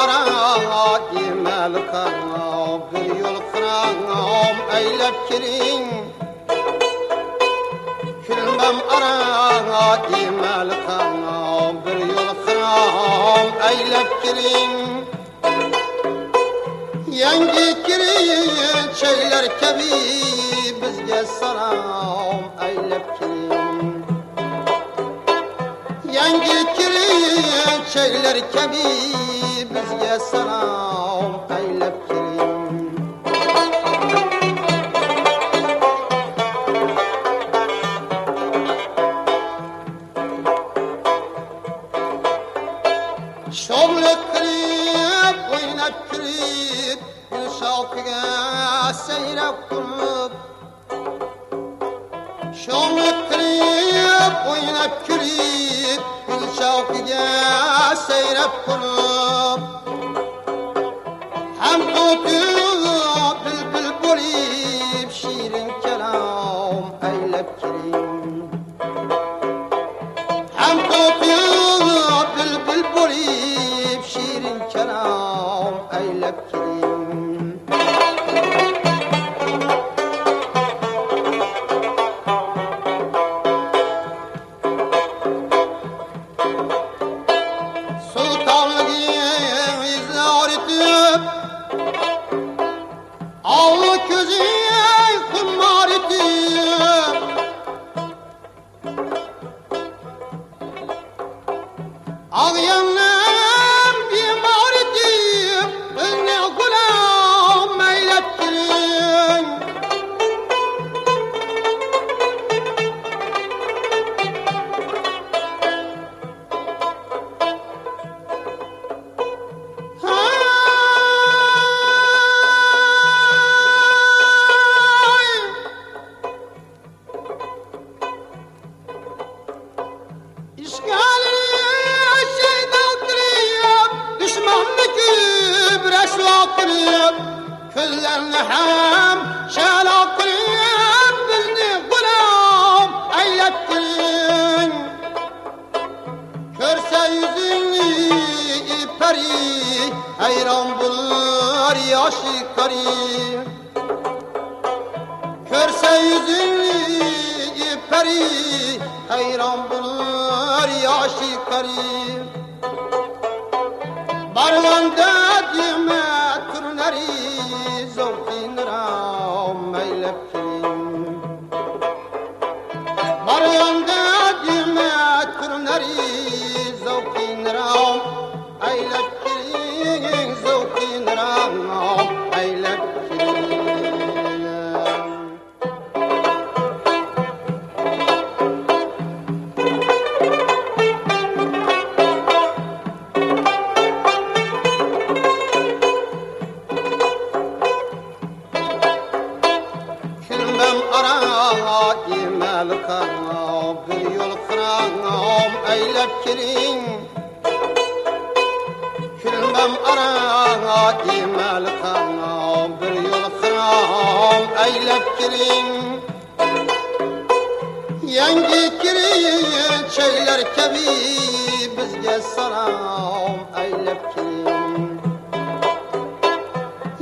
ara imel kanam bir yol kıram eylep kirin Külmem ara imel kanam bir yol kıram eylep kirin Yangi kirin şeyler kebi bizge salam eylep kirin Yangi kirin şeyler kebi bizge salam eylep kirin Şovlu kirip oynap kirip Gül şalkıga seyrep kurup Şovlu kirip oynap kirip Gül şalkıga seyrep kurup Hem tutup bülbül bolip şirin kelam eylep kirin Hem tutup bülbül bolip şirin kelam eylep kirin Sultanlığı izhar etip Ağlı közü kumar etip Ağlayanım bimar etip Önüne gulam eylep kirin İşgali şeyden kırıp Düşmanlık breşla kırıp Küllerini hem şela kırıp Dilini gulam eylep kirin Körse yüzünü iperi Hayran bulur yaşı kari Körse yüzünü iperi Hayran bulur yaşı kari Barlanda dime turneri Zavkin ram eylep kirin Barlanda dime turneri Zavkin ram eylep kirin Zavkin ram eylep kirin Ara imel kanam bir yol kıram eylep kirin Külmem ara imel kanam bir yol kıram eylep kirin Yangi kirin şeyler kebi bizge salam eylep kirin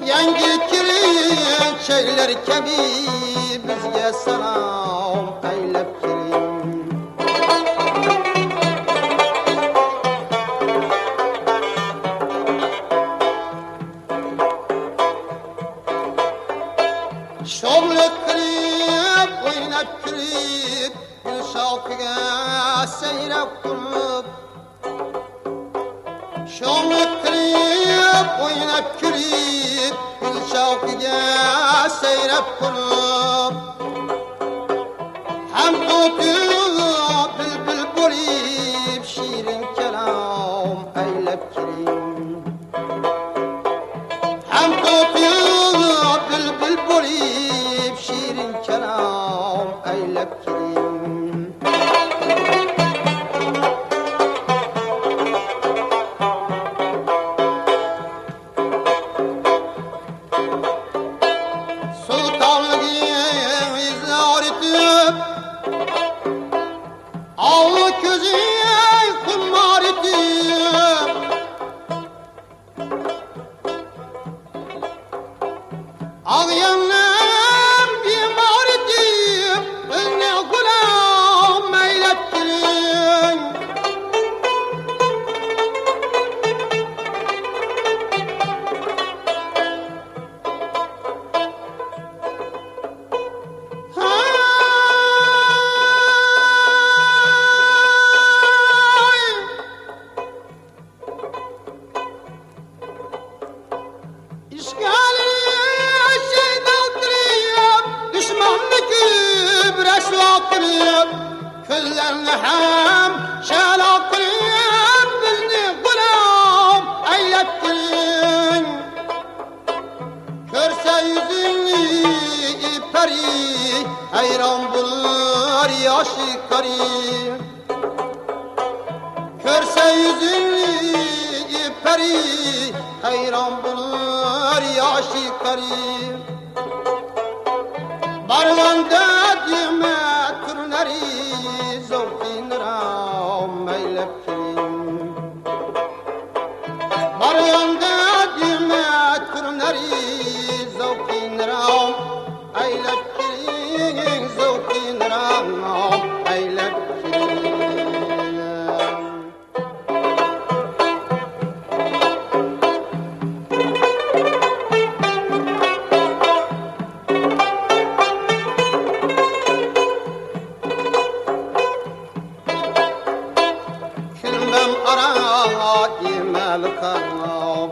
Yangi kirin şeyler kebi bizge salam eylep kirin Şovlu kirip oynap kirip Gül şalkıga seyrep kurup Şovlu kirip oynap kirip Gül şalkıga seyrep kurup Hem tutup bülbül bolip şirin kelam eylep kirin Hem tutup bülbül bolip şirin kelam eylep kirin Sultanlığı izhar etip Ağlı közü kumar etip İşgali şeydan kırıp, düşmanını kübre şuakırıp, küllerini hem şelak kırıp, bizni gulam eylettirin. Körse yüzünü iperi, hayran bulur yaşı karı. Körse yüzünü iperi, hayran bulur yaşı karı. Barvanda düğme türleri, zevkin ram eylep kirim. Barvanda düğme türleri, zevkin ram eylep kirim, zevkin ram eylep kirim.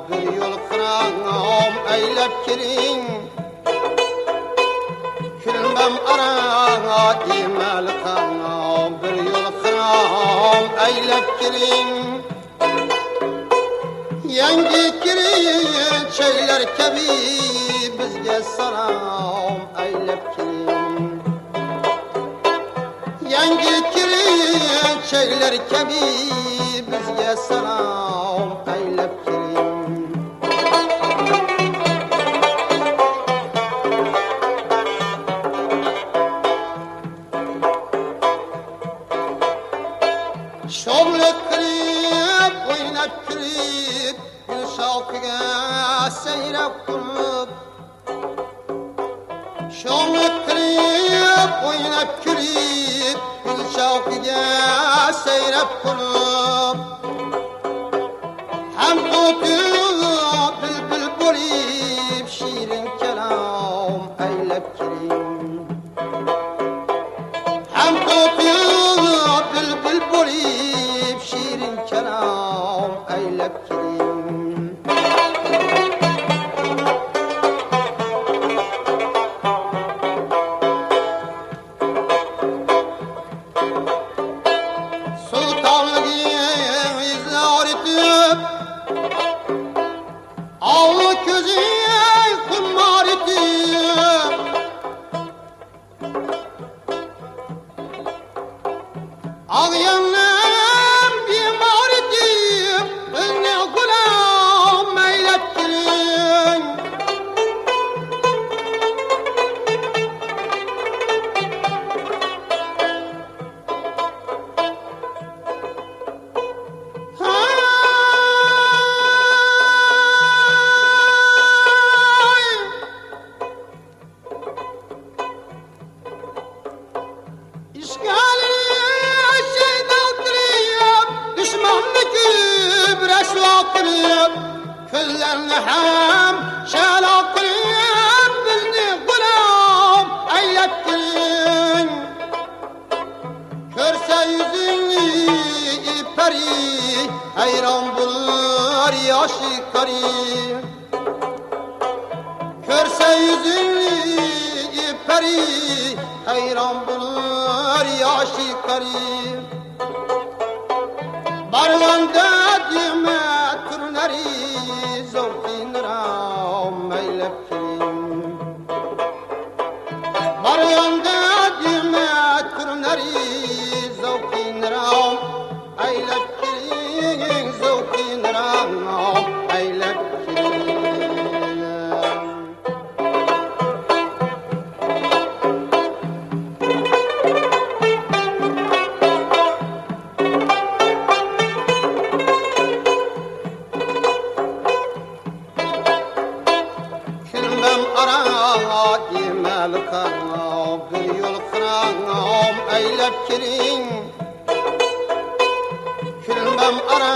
Bir yol kıram eylep kirin. Külmem ara imel kıram, bir yol kıram eylep kirin. Yangi kirin şeyler kebi, bizge salam eylep kirin. Yangi kirin şeyler kebi, bizge salam eylep kirin. Şovlu kırıp, oynap kırıp, gül şavkıga seyrep kurup. Şovlu kırıp, oynap kırıp, gül şavkıga seyrep kurup. Hem tutup, bülbül bulip, şirin kelam eylep kirim. Hem tutup, bülbül bulip, şirin kelam eylep kirim. Sultanlığı izhar edip, ağlı közü kummar edip, ağlayanım bimar edip, bizni gulam eylettirin. İşgali şeydan kırıp, düşmanını kübre şuakırıp, küllerini hem şelak kırıp, bizni gulam eylettirin. Körse yüzünü iperi, hayran bulur yaşı karı. Körse yüzünü iperi, hayran bulur yaşı karı. Barvanda düğme türleri, zevkin ram eylep kirim. Barvanda düğme türleri, zevkin ram eylep kirim, zevkin ram eylep kirim. Ara imel kıram, bir yol kıram eylep kirin. Külmem ara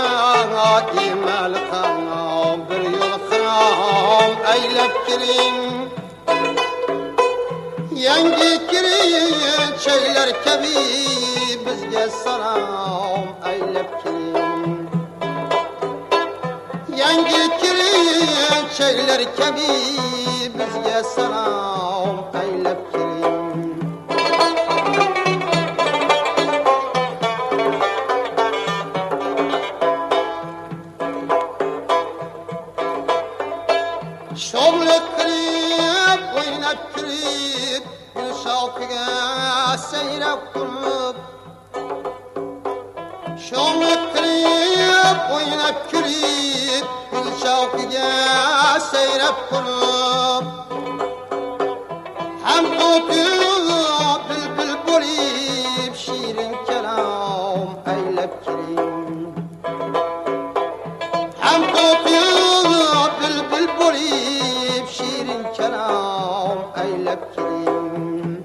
imel kıram, bir yol kıram eylep kirin. Yangi kirin şeyler kebi, bizge salam eylep kirin. Yangi kirin çeyler kebi bizge selam eylep kirin. Şomluk kirip, oynap kirip, gül şalkıga seyrep kurup. Şomluk kirip, oynap kirip, gül şalkıga seyrep kurup. Hem tutup bülbül bolip, şirin kelam eylep kirin. Hem tutup bülbül bolip, şirin kelam eylep kirin.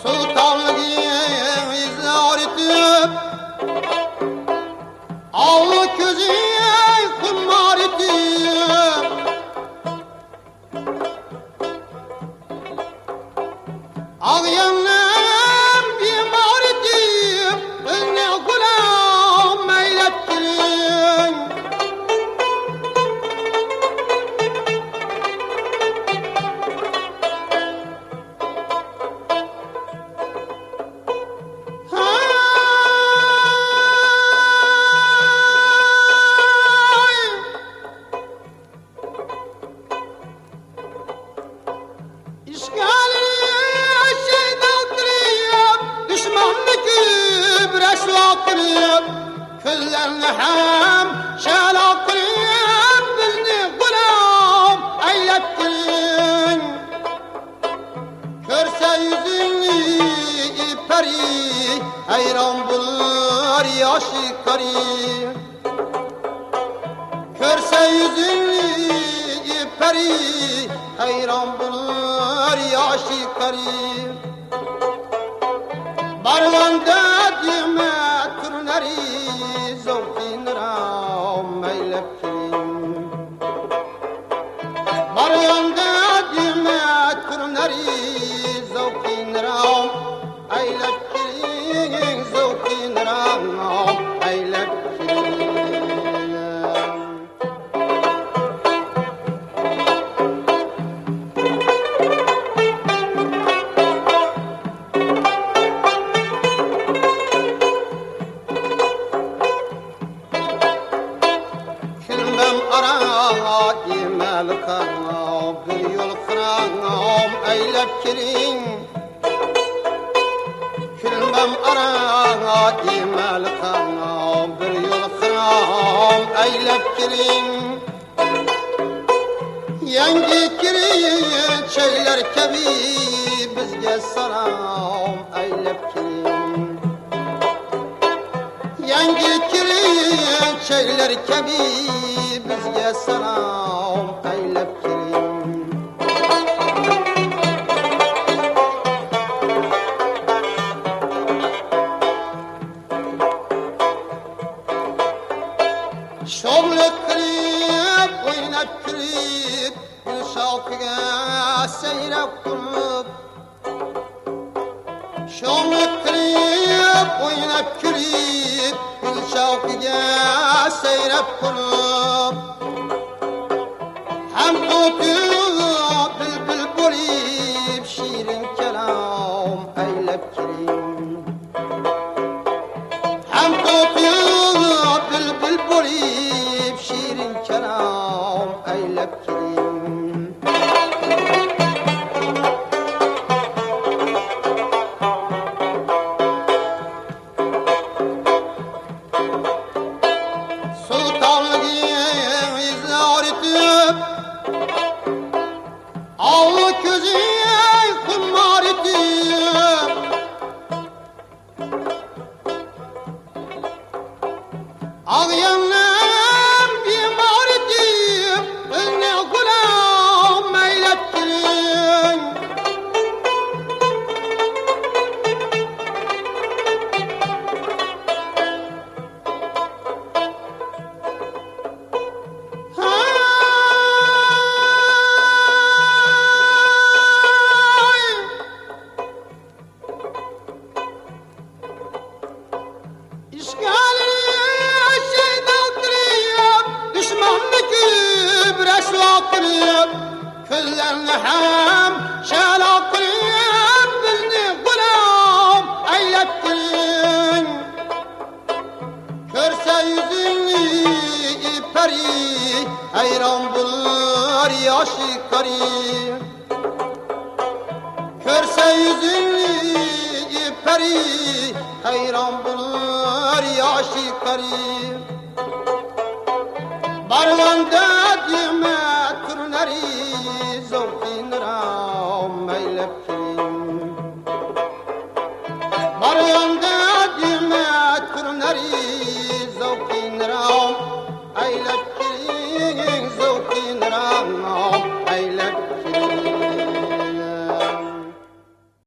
Sultanlık izler etip, ağlı közü kumar etip. Ağlayanlar bimar edip, özne gulam eylep kirin. İşgali şeydan kırıp, düşmanlık übreşla kırıp, küllerini hem şela kırıp, bizni gulam eylep kirin. Körse yüzünü iperi, hayran bulur yaşı kari. Körse yüzünü iperi, hayran bulur yaşı kari. Barvanda dime turneri, zevkin ram eylep kirin. Barvanda dime turneri, zevkin ram eylep kirin, zevkin ram eylep kirin. Bir yol kıram eylep kirin. Külmem arana imel kanam, bir yol kıram eylep kirin. Yangi kirin çeyler kebi bizge salam eylep kirin. Yangi kirin çeyler kebi bizge salam eylep kirin. Şomluk kirip, oynap kirip, gül şalkıga seyrep kurup. Şomluk kirip, oynap kirip, gül şalkıga seyrep kurup. Hem tutup bülbül bolip, şirin kelam eylep kirin. Hem tutup bülbül bolip, şirin kelam eylep kirin. Sultanlık izler etip, ağlı közü kumar etip. Ağlayanlar bimar edip, özne gulam eylep kirin. bulur yaşı kari. Körse yüzünü peri, hayran bulur yaşı kari. Barvanda